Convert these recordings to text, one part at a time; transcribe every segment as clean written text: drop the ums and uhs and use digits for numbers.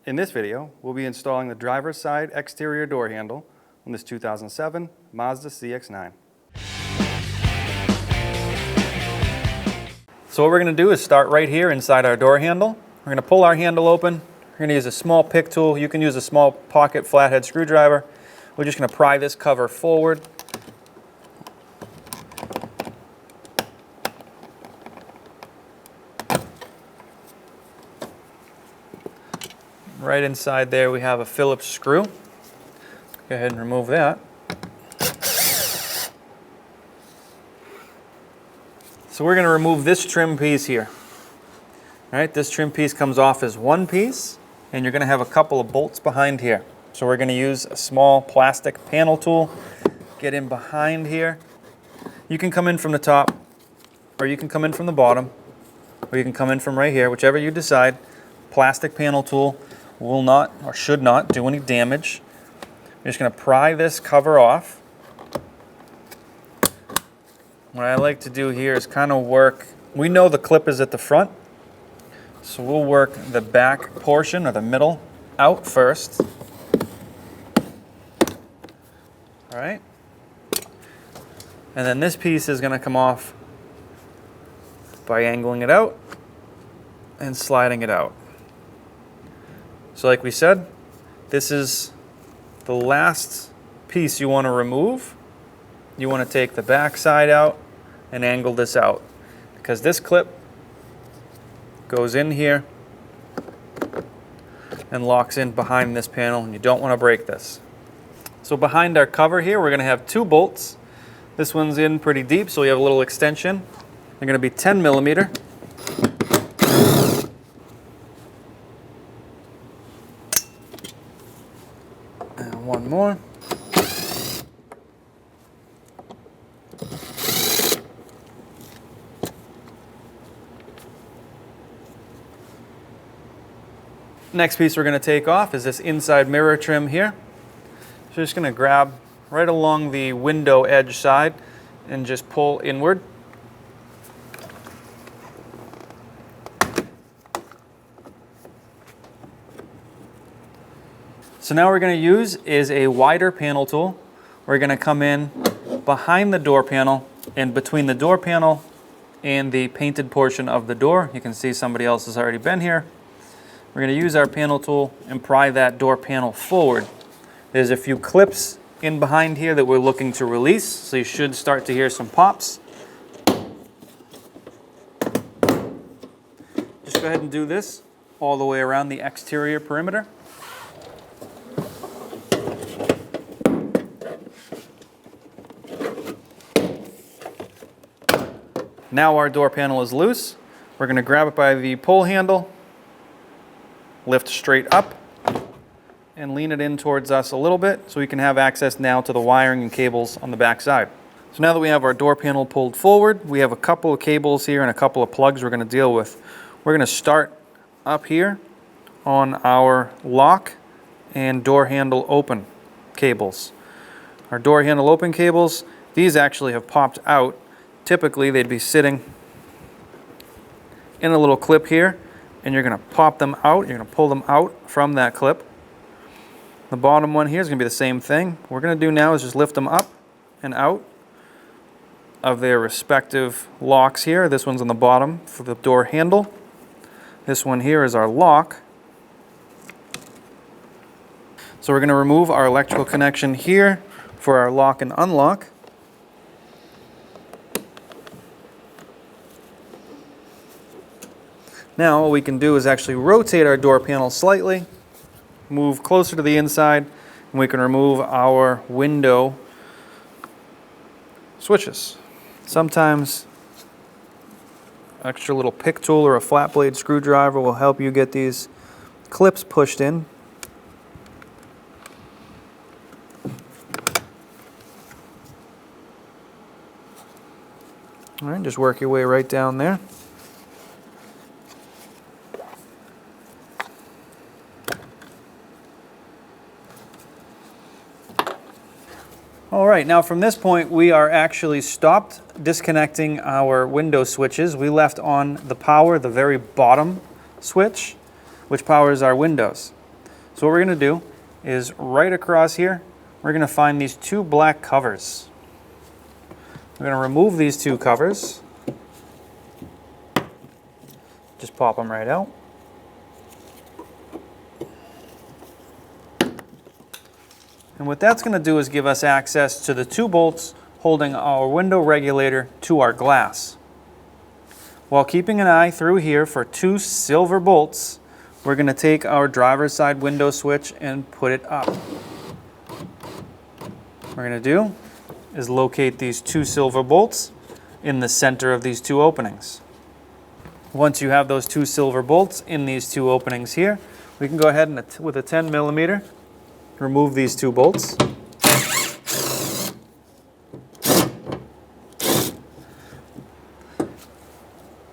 In this video, we'll be installing the driver's side exterior door handle on this 2007 Mazda CX-9. So what we're going to do is start right here inside our door handle. We're going to pull our handle open. We're going to use a small pick tool. You can use a small pocket flathead screwdriver. We're just going to pry this cover forward. Right inside there we have a Phillips screw. Go ahead and remove that. So we're going to remove this trim piece here. All right, this trim piece comes off as one piece, and you're going to have a couple of bolts behind here. So we're going to use a small plastic panel tool, get in behind here. You can come in from the top, or you can come in from the bottom, or you can come in from right here, whichever you decide. Plastic panel tool will not or should not do any damage. I'm just going to pry this cover off. What I like to do here is kind of work, we know the clip is at the front, so we'll work the back portion or the middle out first. All right. And then this piece is going to come off by angling it out and sliding it out. So like we said, this is the last piece you want to remove. You want to take the back side out and angle this out, because this clip goes in here and locks in behind this panel, and you don't want to break this. So behind our cover here, we're going to have two bolts. This one's in pretty deep, so we have a little extension. They're going to be 10 millimeter. And one more. Next piece we're going to take off is this inside mirror trim here. So just going to grab right along the window edge side and just pull inward. So now what we're going to use is a wider panel tool. We're going to come in behind the door panel and between the door panel and the painted portion of the door. You can see somebody else has already been here. We're going to use our panel tool and pry that door panel forward. There's a few clips in behind here that we're looking to release, so you should start to hear some pops. Just go ahead and do this all the way around the exterior perimeter. Now our door panel is loose. We're going to grab it by the pull handle, lift straight up, and lean it in towards us a little bit so we can have access now to the wiring and cables on the back side. So now that we have our door panel pulled forward, we have a couple of cables here and a couple of plugs we're going to deal with. We're going to start up here on our lock and door handle open cables. Our door handle open cables, these actually have popped out. Typically they'd be sitting in a little clip here, and you're going to pop them out. You're going to pull them out from that clip. The bottom one here is going to be the same thing. What we're going to do now is just lift them up and out of their respective locks here. This one's on the bottom for the door handle. This one here is our lock. So we're going to remove our electrical connection here for our lock and unlock. Now what we can do is actually rotate our door panel slightly, move closer to the inside, and we can remove our window switches. Sometimes an extra little pick tool or a flat blade screwdriver will help you get these clips pushed in. All right, just work your way right down there. All right, now from this point we are actually stopped disconnecting our window switches. We left on the power, the very bottom switch, which powers our windows. So what we're going to do is right across here, we're going to find these two black covers. We're going to remove these two covers. Just pop them right out. And what that's going to do is give us access to the two bolts holding our window regulator to our glass. While keeping an eye through here for two silver bolts, we're going to take our driver's side window switch and put it up. What we're going to do is locate these two silver bolts in the center of these two openings. Once you have those two silver bolts in these two openings here, we can go ahead and with a 10 millimeter remove these two bolts.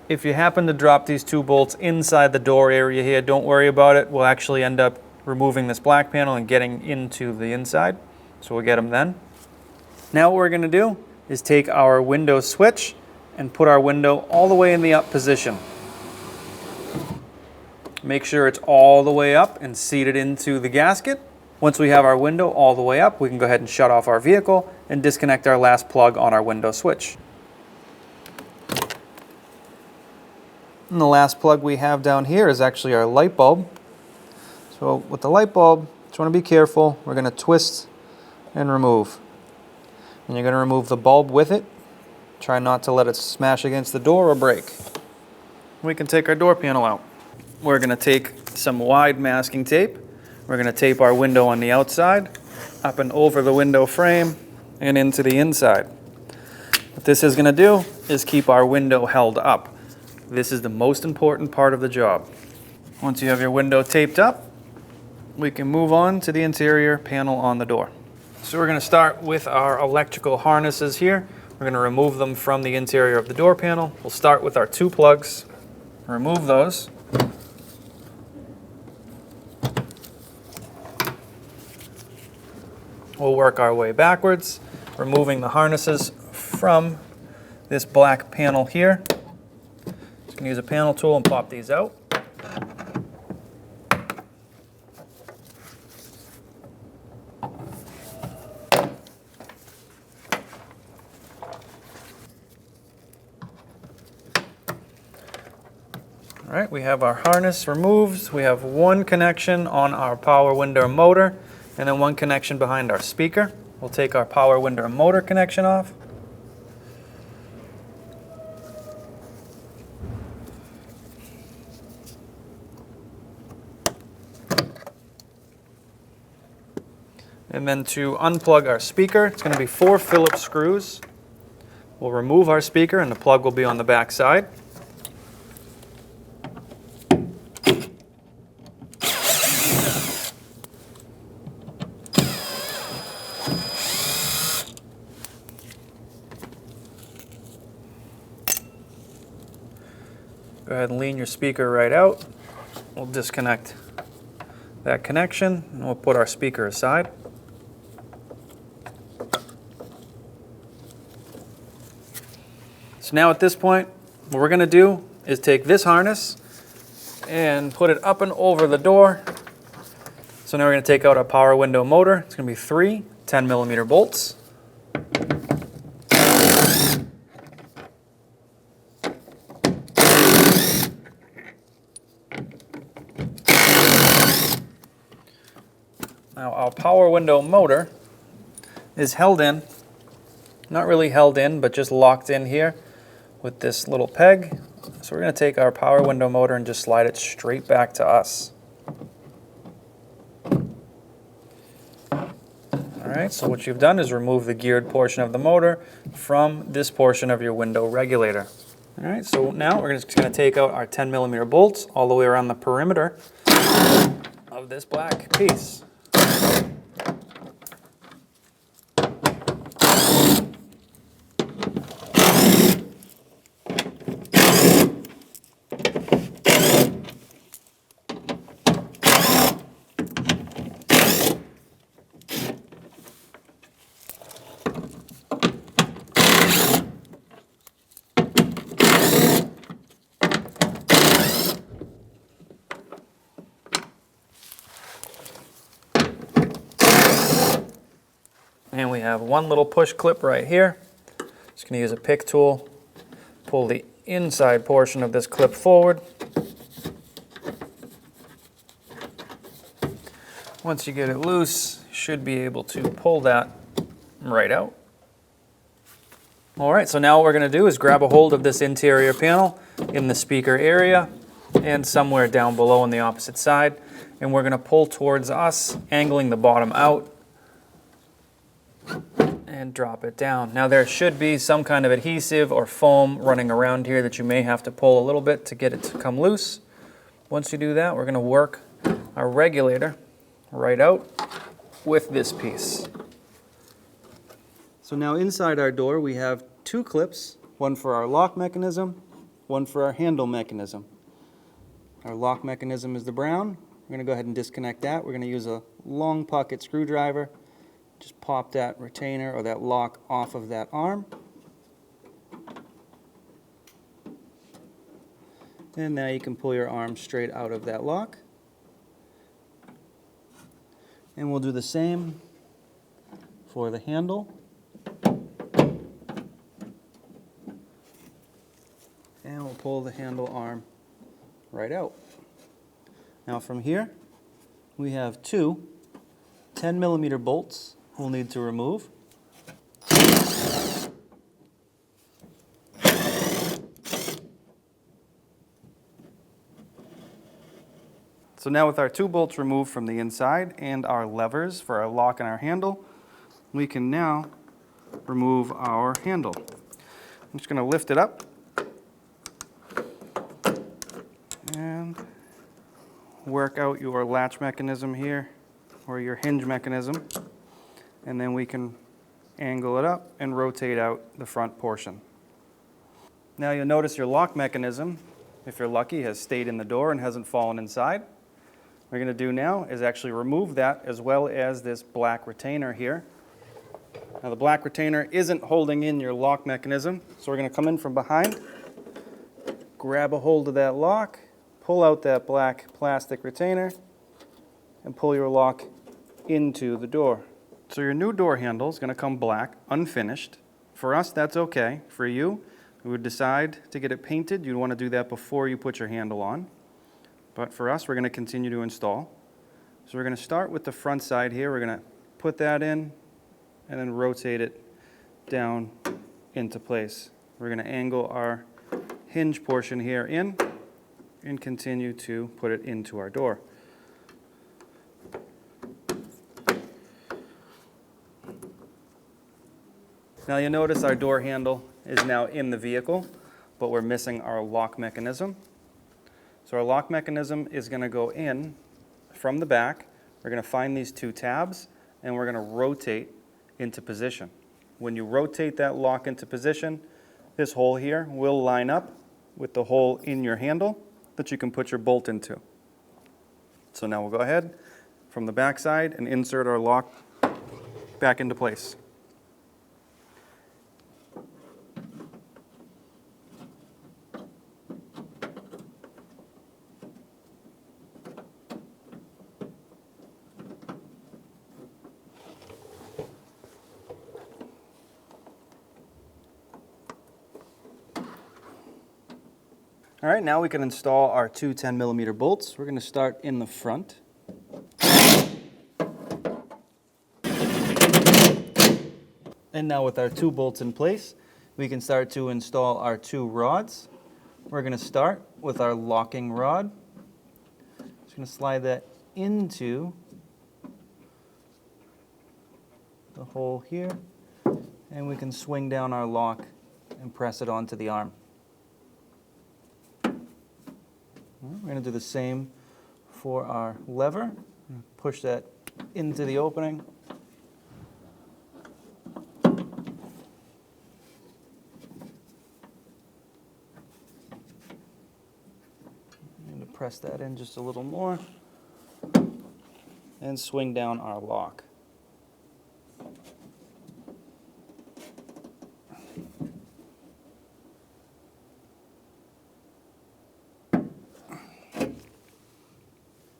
If you happen to drop these two bolts inside the door area here, don't worry about it. We'll actually end up removing this black panel and getting into the inside. So we'll get them then. Now what we're going to do is take our window switch and put our window all the way in the up position. Make sure it's all the way up and seated into the gasket. Once we have our window all the way up, we can go ahead and shut off our vehicle and disconnect our last plug on our window switch. And the last plug we have down here is actually our light bulb. So with the light bulb, just want to be careful. We're going to twist and remove. And you're going to remove the bulb with it. Try not to let it smash against the door or break. We can take our door panel out. We're going to take some wide masking tape. We're going to tape our window on the outside, up and over the window frame, and into the inside. What this is going to do is keep our window held up. This is the most important part of the job. Once you have your window taped up, we can move on to the interior panel on the door. So we're going to start with our electrical harnesses here. We're going to remove them from the interior of the door panel. We'll start with our two plugs. Remove those. We'll work our way backwards, removing the harnesses from this black panel here. Just going to use a panel tool and pop these out. All right, we have our harness removed. We have one connection on our power window motor, and then one connection behind our speaker. We'll take our power window motor connection off. And then to unplug our speaker, it's going to be 4 Phillips screws. We'll remove our speaker and the plug will be on the back side. Go ahead and lean your speaker right out. We'll disconnect that connection and we'll put our speaker aside. So now at this point, what we're going to do is take this harness and put it up and over the door. So now we're going to take out our power window motor. It's going to be 3 10 millimeter bolts. Now our power window motor is held in, not really held in, but just locked in here with this little peg. So we're going to take our power window motor and just slide it straight back to us. Alright, so what you've done is remove the geared portion of the motor from this portion of your window regulator. Alright, so now we're just going to take out our 10 millimeter bolts all the way around the perimeter of this black piece. And we have one little push clip right here. Just going to use a pick tool, pull the inside portion of this clip forward. Once you get it loose, you should be able to pull that right out. All right, so now what we're going to do is grab a hold of this interior panel in the speaker area and somewhere down below on the opposite side, and we're going to pull towards us, angling the bottom out, and drop it down. Now there should be some kind of adhesive or foam running around here that you may have to pull a little bit to get it to come loose. Once you do that, we're going to work our regulator right out with this piece. So now inside our door we have two clips, one for our lock mechanism, one for our handle mechanism. Our lock mechanism is the brown. We're going to go ahead and disconnect that. We're going to use a long pocket screwdriver. Just pop that retainer or that lock off of that arm. And now you can pull your arm straight out of that lock. And we'll do the same for the handle. And we'll pull the handle arm right out. Now from here, we have two 10mm bolts we'll need to remove. So now with our two bolts removed from the inside and our levers for our lock and our handle, we can now remove our handle. I'm just going to lift it up and work out your latch mechanism here, or your hinge mechanism, and then we can angle it up and rotate out the front portion. Now you'll notice your lock mechanism, if you're lucky, has stayed in the door and hasn't fallen inside. What we're going to do now is actually remove that, as well as this black retainer here. Now the black retainer isn't holding in your lock mechanism, so we're going to come in from behind, grab a hold of that lock, pull out that black plastic retainer, and pull your lock into the door. So your new door handle is going to come black, unfinished. For us, that's okay. For you, we would decide to get it painted. You'd want to do that before you put your handle on. But for us, we're going to continue to install. So we're going to start with the front side here. We're going to put that in and then rotate it down into place. We're going to angle our hinge portion here in and continue to put it into our door. Now you'll notice our door handle is now in the vehicle, but we're missing our lock mechanism. So our lock mechanism is going to go in from the back. We're going to find these two tabs, and we're going to rotate into position. When you rotate that lock into position, this hole here will line up with the hole in your handle that you can put your bolt into. So now we'll go ahead from the back side and insert our lock back into place. All right, now we can install our two 10mm bolts. We're going to start in the front. And now with our two bolts in place, we can start to install our two rods. We're going to start with our locking rod. Just going to slide that into the hole here, and we can swing down our lock and press it onto the arm. We're going to do the same for our lever. Push that into the opening. And press that in just a little more. And swing down our lock.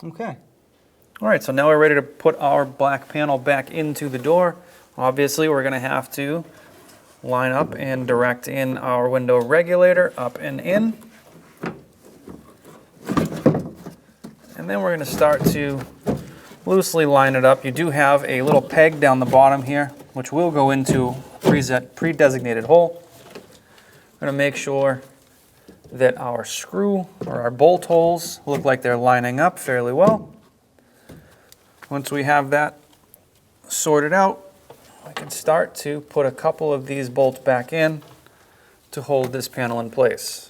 Okay. All right, so now we're ready to put our black panel back into the door. Obviously, we're going to have to line up and direct in our window regulator up and in. And then we're going to start to loosely line it up. You do have a little peg down the bottom here, which will go into a pre-designated hole. We're going to make sure that our screw or our bolt holes look like they're lining up fairly well. Once we have that sorted out, we can start to put a couple of these bolts back in to hold this panel in place.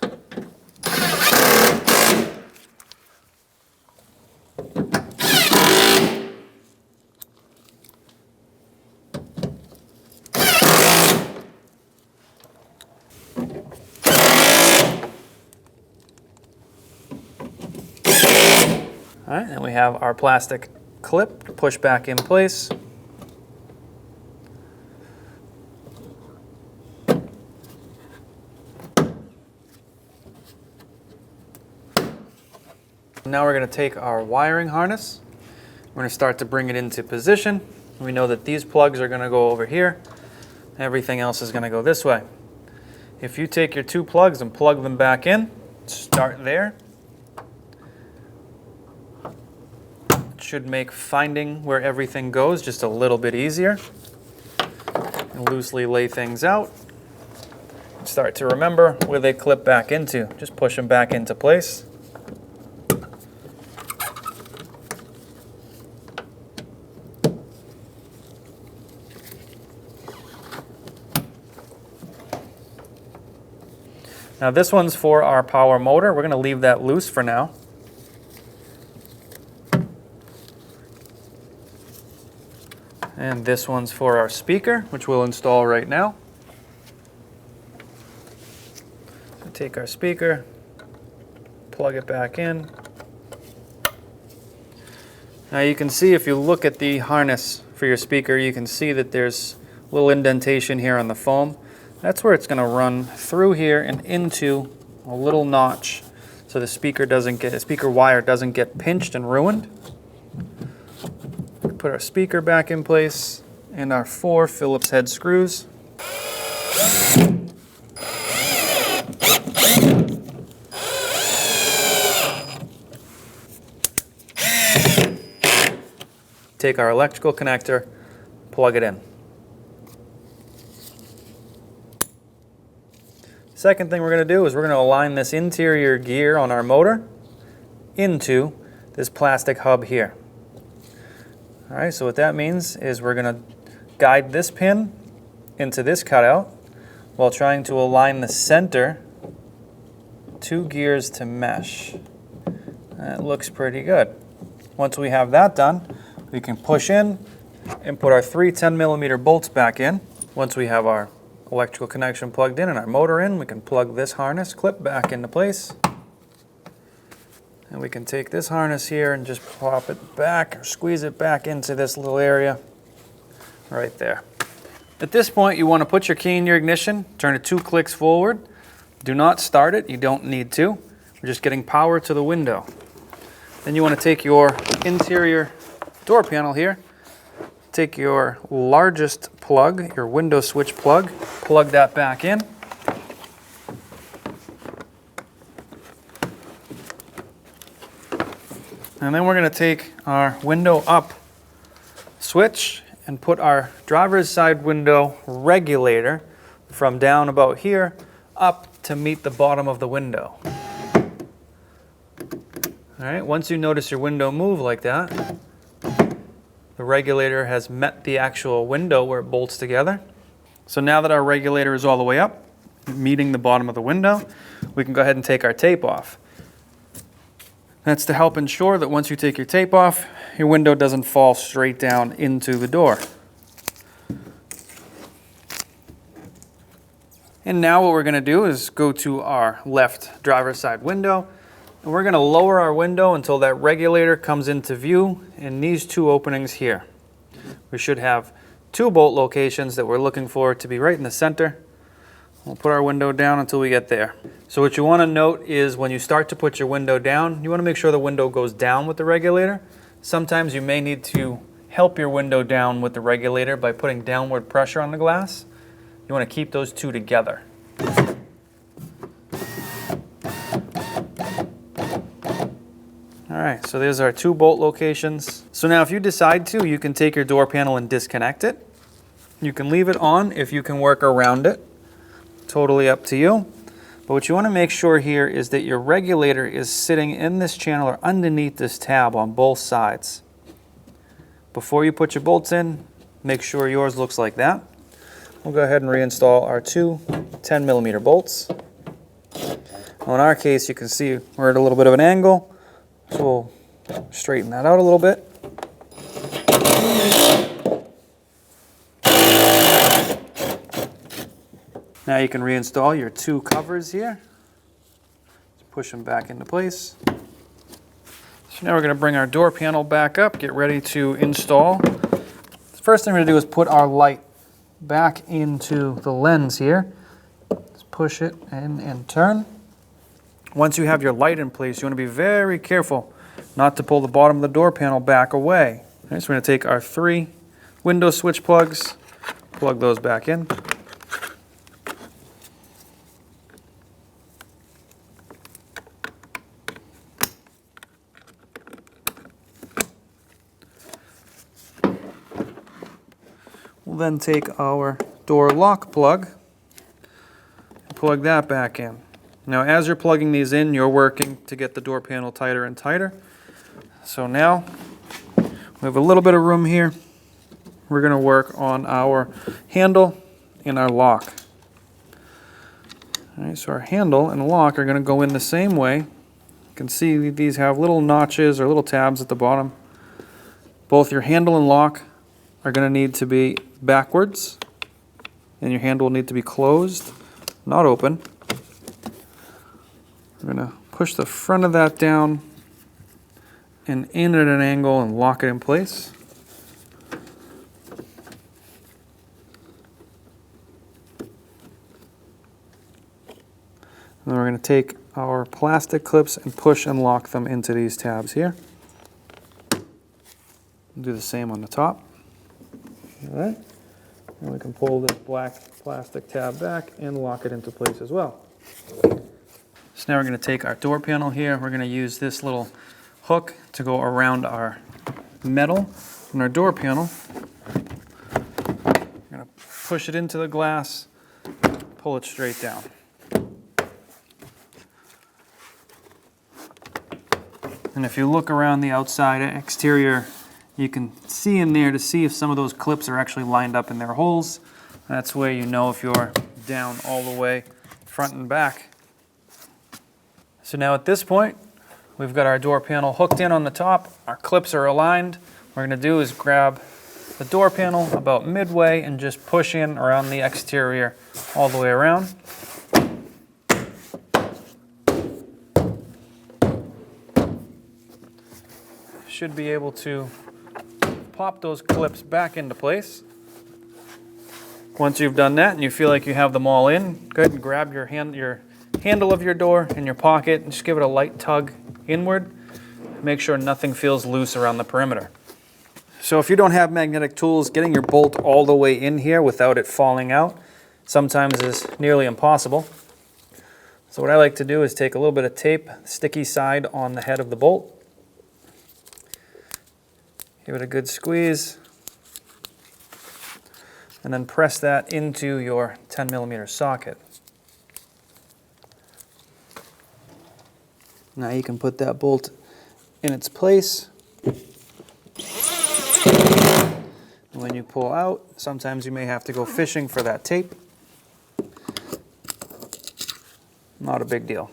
All right, and we have our plastic clip to push back in place. Now we're going to take our wiring harness. We're going to start to bring it into position. We know that these plugs are going to go over here. Everything else is going to go this way. If you take your two plugs and plug them back in, start there. It should make finding where everything goes just a little bit easier. And loosely lay things out. Start to remember where they clip back into. Just push them back into place. Now this one's for our power motor. We're going to leave that loose for now. And this one's for our speaker, which we'll install right now. So take our speaker, plug it back in. Now you can see, if you look at the harness for your speaker, you can see that there's a little indentation here on the foam. That's where it's going to run through here and into a little notch, so the speaker wire doesn't get pinched and ruined. Put our speaker back in place and our 4 Phillips head screws. Take our electrical connector, plug it in. Second thing we're going to do is we're going to align this interior gear on our motor into this plastic hub here. All right, so what that means is we're going to guide this pin into this cutout while trying to align the center 2 gears to mesh. That looks pretty good. Once we have that done, we can push in and put our 3 10mm bolts back in. Once we have our electrical connection plugged in and our motor in, we can plug this harness clip back into place. And we can take this harness here and just plop it back or squeeze it back into this little area right there. At this point, you want to put your key in your ignition, turn it 2 clicks forward. Do not start it, you don't need to. We're just getting power to the window. Then you want to take your interior door panel here, take your largest plug, your window switch plug, plug that back in. And then we're going to take our window up switch and put our driver's side window regulator from down about here up to meet the bottom of the window. All right, once you notice your window move like that, the regulator has met the actual window where it bolts together. So now that our regulator is all the way up, meeting the bottom of the window, we can go ahead and take our tape off. That's to help ensure that once you take your tape off, your window doesn't fall straight down into the door. And now what we're going to do is go to our left driver's side window, and we're going to lower our window until that regulator comes into view in these 2 openings here. We should have 2 bolt locations that we're looking for to be right in the center. We'll put our window down until we get there. So what you want to note is when you start to put your window down, you want to make sure the window goes down with the regulator. Sometimes you may need to help your window down with the regulator by putting downward pressure on the glass. You want to keep those two together. All right, so there's our 2 bolt locations. So now if you decide to, you can take your door panel and disconnect it. You can leave it on if you can work around it. Totally up to you. But what you want to make sure here is that your regulator is sitting in this channel or underneath this tab on both sides. Before you put your bolts in, make sure yours looks like that. We'll go ahead and reinstall our 2 10mm bolts. Now in our case, you can see we're at a little bit of an angle. So we'll straighten that out a little bit. Now you can reinstall your 2 covers here. Just push them back into place. So now we're going to bring our door panel back up, get ready to install. The first thing we're going to do is put our light back into the lens here. Just push it in and turn. Once you have your light in place, you want to be very careful not to pull the bottom of the door panel back away. Okay, so we're going to take our 3 window switch plugs, plug those back in. We'll then take our door lock plug and plug that back in. Now as you're plugging these in, you're working to get the door panel tighter and tighter. So now we have a little bit of room here. We're going to work on our handle and our lock. All right, so our handle and lock are going to go in the same way. You can see these have little notches or little tabs at the bottom. Both your handle and lock are going to need to be backwards, and your handle will need to be closed, not open. We're going to push the front of that down and in at an angle and lock it in place. And then we're going to take our plastic clips and push and lock them into these tabs here. We'll do the same on the top. All right. And we can pull this black plastic tab back and lock it into place as well. So now we're going to take our door panel here. We're going to use this little hook to go around our metal and our door panel. We're going to push it into the glass, pull it straight down. And if you look around the outside exterior, you can see in there to see if some of those clips are actually lined up in their holes. That's where you know if you're down all the way front and back. So now at this point, we've got our door panel hooked in on the top. Our clips are aligned. What we're going to do is grab the door panel about midway and just push in around the exterior all the way around. Should be able to pop those clips back into place. Once you've done that and you feel like you have them all in, go ahead and grab your handle of your door in your pocket and just give it a light tug inward. Make sure nothing feels loose around the perimeter. So if you don't have magnetic tools, getting your bolt all the way in here without it falling out sometimes is nearly impossible. So what I like to do is take a little bit of tape, sticky side on the head of the bolt. Give it a good squeeze, and then press that into your 10mm socket. Now you can put that bolt in its place. When you pull out, sometimes you may have to go fishing for that tape. Not a big deal.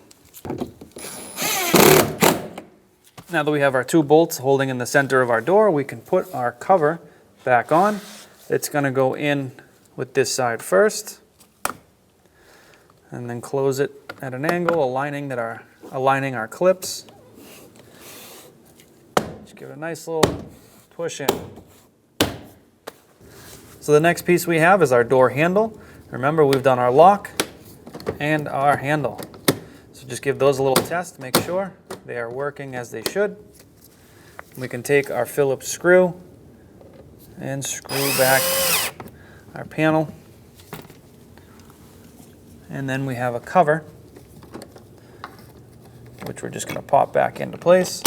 Now that we have our 2 bolts holding in the center of our door, we can put our cover back on. It's going to go in with this side first, and then close it at an angle, aligning our clips. Just give it a nice little push in. So the next piece we have is our door handle. Remember, we've done our lock and our handle. So just give those a little test, make sure they are working as they should. We can take our Phillips screw and screw back our panel. And then we have a cover, which we're just going to pop back into place.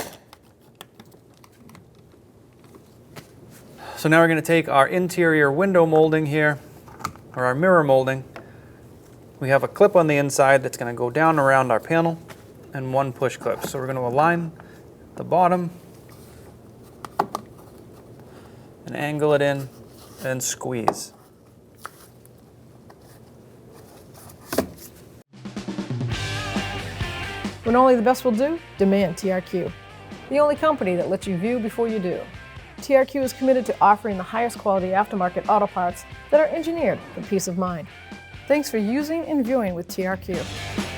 So now we're going to take our interior window molding here, or our mirror molding. We have a clip on the inside that's going to go down around our panel, and one push clip. So we're going to align the bottom and angle it in and squeeze. When only the best will do, demand TRQ. The only company that lets you view before you do. TRQ is committed to offering the highest quality aftermarket auto parts that are engineered for peace of mind. Thanks for using and viewing with TRQ.